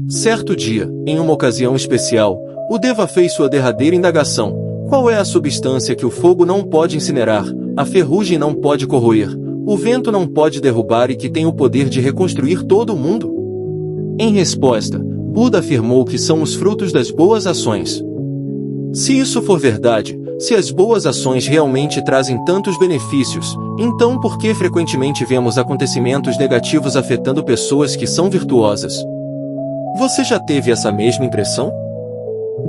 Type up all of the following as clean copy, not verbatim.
Certo dia, em uma ocasião especial, o Deva fez sua derradeira indagação. Qual é a substância que o fogo não pode incinerar, a ferrugem não pode corroer, o vento não pode derrubar e que tem o poder de reconstruir todo o mundo? Em resposta, Buda afirmou que são os frutos das boas ações. Se isso for verdade, se as boas ações realmente trazem tantos benefícios, então por que frequentemente vemos acontecimentos negativos afetando pessoas que são virtuosas? Você já teve essa mesma impressão?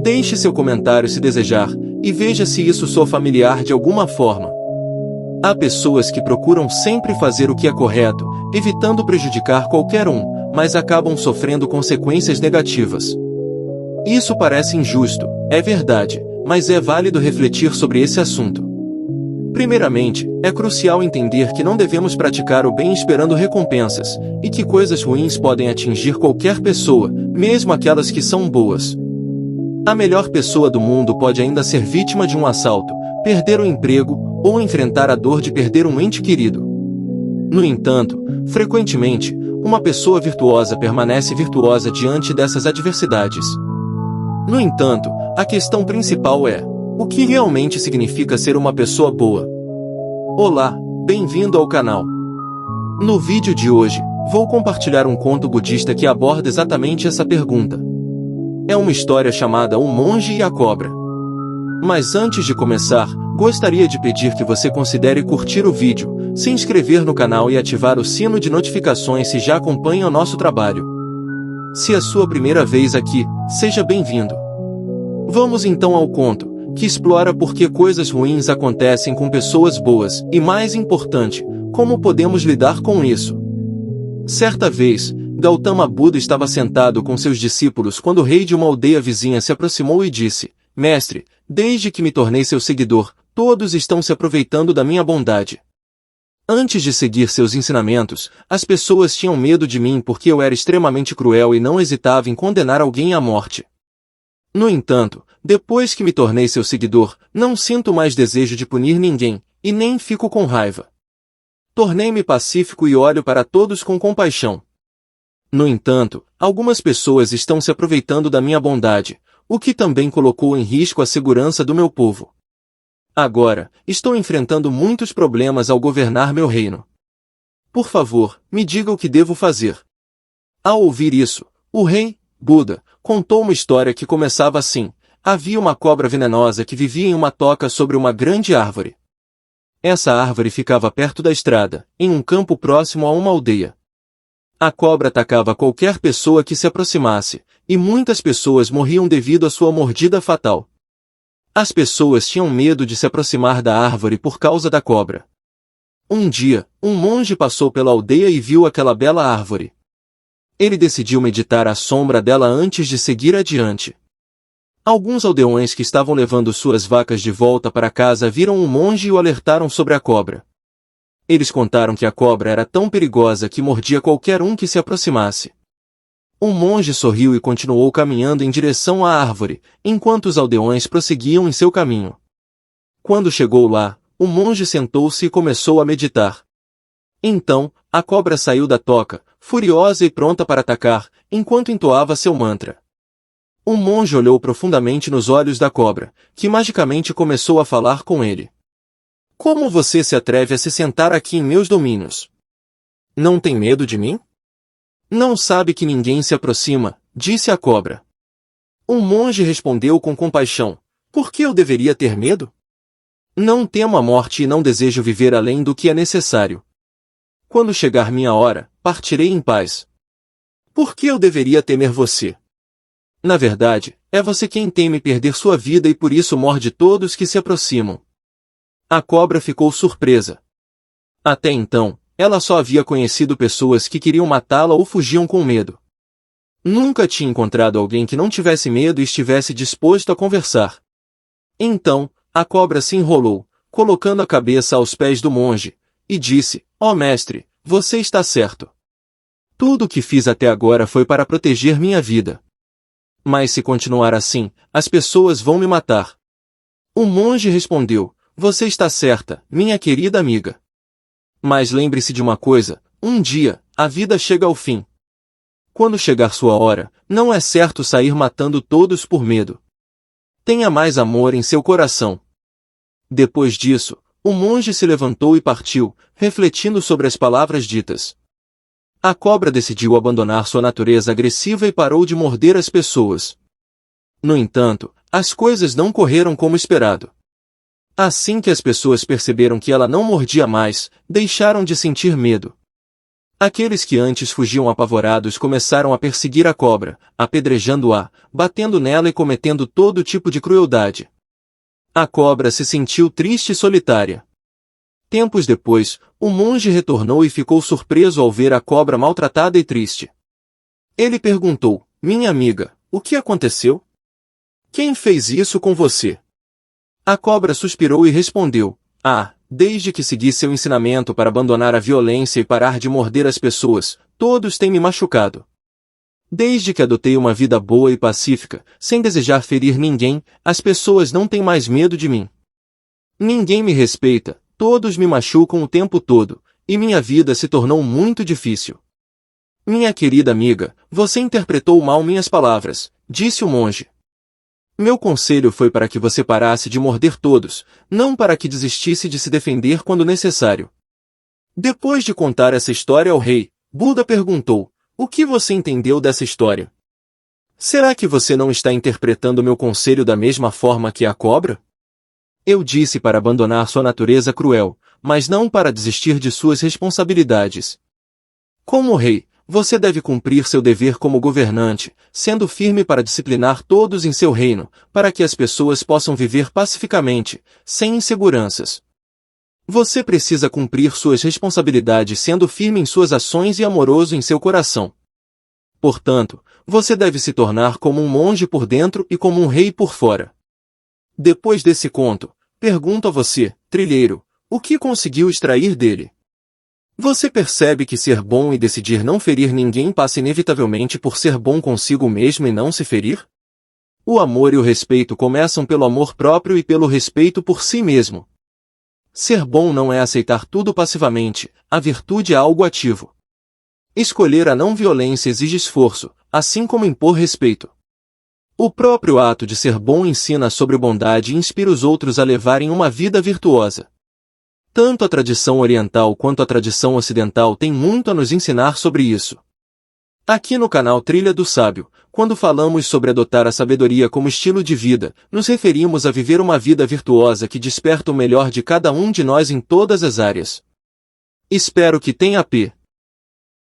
Deixe seu comentário se desejar, e veja se isso soa familiar de alguma forma. Há pessoas que procuram sempre fazer o que é correto, evitando prejudicar qualquer um, mas acabam sofrendo consequências negativas. Isso parece injusto, é verdade, mas é válido refletir sobre esse assunto. Primeiramente, é crucial entender que não devemos praticar o bem esperando recompensas, e que coisas ruins podem atingir qualquer pessoa, mesmo aquelas que são boas. A melhor pessoa do mundo pode ainda ser vítima de um assalto, perder o emprego, ou enfrentar a dor de perder um ente querido. No entanto, frequentemente, uma pessoa virtuosa permanece virtuosa diante dessas adversidades. No entanto, a questão principal é: o que realmente significa ser uma pessoa boa? Olá, bem-vindo ao canal. No vídeo de hoje, vou compartilhar um conto budista que aborda exatamente essa pergunta. É uma história chamada O Monge e a Cobra. Mas antes de começar, gostaria de pedir que você considere curtir o vídeo, se inscrever no canal e ativar o sino de notificações se já acompanha o nosso trabalho. Se é a sua primeira vez aqui, seja bem-vindo. Vamos então ao conto, que explora por que coisas ruins acontecem com pessoas boas, e mais importante, como podemos lidar com isso. Certa vez, Gautama Buda estava sentado com seus discípulos quando o rei de uma aldeia vizinha se aproximou e disse: Mestre, desde que me tornei seu seguidor, todos estão se aproveitando da minha bondade. Antes de seguir seus ensinamentos, as pessoas tinham medo de mim porque eu era extremamente cruel e não hesitava em condenar alguém à morte. No entanto, depois que me tornei seu seguidor, não sinto mais desejo de punir ninguém, e nem fico com raiva. Tornei-me pacífico e olho para todos com compaixão. No entanto, algumas pessoas estão se aproveitando da minha bondade, o que também colocou em risco a segurança do meu povo. Agora, estou enfrentando muitos problemas ao governar meu reino. Por favor, me diga o que devo fazer. Ao ouvir isso, o rei, Buda, contou uma história que começava assim: havia uma cobra venenosa que vivia em uma toca sobre uma grande árvore. Essa árvore ficava perto da estrada, em um campo próximo a uma aldeia. A cobra atacava qualquer pessoa que se aproximasse, e muitas pessoas morriam devido à sua mordida fatal. As pessoas tinham medo de se aproximar da árvore por causa da cobra. Um dia, um monge passou pela aldeia e viu aquela bela árvore. Ele decidiu meditar à sombra dela antes de seguir adiante. Alguns aldeões que estavam levando suas vacas de volta para casa viram o monge e o alertaram sobre a cobra. Eles contaram que a cobra era tão perigosa que mordia qualquer um que se aproximasse. O monge sorriu e continuou caminhando em direção à árvore, enquanto os aldeões prosseguiam em seu caminho. Quando chegou lá, o monge sentou-se e começou a meditar. Então, a cobra saiu da toca, furiosa e pronta para atacar, enquanto entoava seu mantra. O monge olhou profundamente nos olhos da cobra, que magicamente começou a falar com ele. Como você se atreve a se sentar aqui em meus domínios? Não tem medo de mim? Não sabe que ninguém se aproxima, disse a cobra. O monge respondeu com compaixão: por que eu deveria ter medo? Não temo a morte e não desejo viver além do que é necessário. Quando chegar minha hora, partirei em paz. Por que eu deveria temer você? Na verdade, é você quem teme perder sua vida e por isso morde todos que se aproximam. A cobra ficou surpresa. Até então, ela só havia conhecido pessoas que queriam matá-la ou fugiam com medo. Nunca tinha encontrado alguém que não tivesse medo e estivesse disposto a conversar. Então, a cobra se enrolou, colocando a cabeça aos pés do monge, e disse: Ó mestre, você está certo. Tudo o que fiz até agora foi para proteger minha vida. Mas se continuar assim, as pessoas vão me matar. O monge respondeu: você está certa, minha querida amiga. Mas lembre-se de uma coisa: um dia, a vida chega ao fim. Quando chegar sua hora, não é certo sair matando todos por medo. Tenha mais amor em seu coração. Depois disso, o monge se levantou e partiu, refletindo sobre as palavras ditas. A cobra decidiu abandonar sua natureza agressiva e parou de morder as pessoas. No entanto, as coisas não correram como esperado. Assim que as pessoas perceberam que ela não mordia mais, deixaram de sentir medo. Aqueles que antes fugiam apavorados começaram a perseguir a cobra, apedrejando-a, batendo nela e cometendo todo tipo de crueldade. A cobra se sentiu triste e solitária. Tempos depois, o monge retornou e ficou surpreso ao ver a cobra maltratada e triste. Ele perguntou: "Minha amiga, o que aconteceu? Quem fez isso com você?" A cobra suspirou e respondeu: Desde que segui seu ensinamento para abandonar a violência e parar de morder as pessoas, todos têm me machucado. Desde que adotei uma vida boa e pacífica, sem desejar ferir ninguém, as pessoas não têm mais medo de mim. Ninguém me respeita, todos me machucam o tempo todo, e minha vida se tornou muito difícil." "Minha querida amiga, você interpretou mal minhas palavras", disse o monge. "Meu conselho foi para que você parasse de morder todos, não para que desistisse de se defender quando necessário." Depois de contar essa história ao rei, Buda perguntou: "O que você entendeu dessa história? Será que você não está interpretando meu conselho da mesma forma que a cobra? Eu disse para abandonar sua natureza cruel, mas não para desistir de suas responsabilidades. Como rei, você deve cumprir seu dever como governante, sendo firme para disciplinar todos em seu reino, para que as pessoas possam viver pacificamente, sem inseguranças. Você precisa cumprir suas responsabilidades sendo firme em suas ações e amoroso em seu coração. Portanto, você deve se tornar como um monge por dentro e como um rei por fora." Depois desse conto, pergunto a você, trilheiro, o que conseguiu extrair dele? Você percebe que ser bom e decidir não ferir ninguém passa inevitavelmente por ser bom consigo mesmo e não se ferir? O amor e o respeito começam pelo amor próprio e pelo respeito por si mesmo. Ser bom não é aceitar tudo passivamente, a virtude é algo ativo. Escolher a não violência exige esforço, assim como impor respeito. O próprio ato de ser bom ensina sobre bondade e inspira os outros a levarem uma vida virtuosa. Tanto a tradição oriental quanto a tradição ocidental têm muito a nos ensinar sobre isso. Aqui no canal Trilha do Sábio, quando falamos sobre adotar a sabedoria como estilo de vida, nos referimos a viver uma vida virtuosa que desperta o melhor de cada um de nós em todas as áreas. Espero que tenha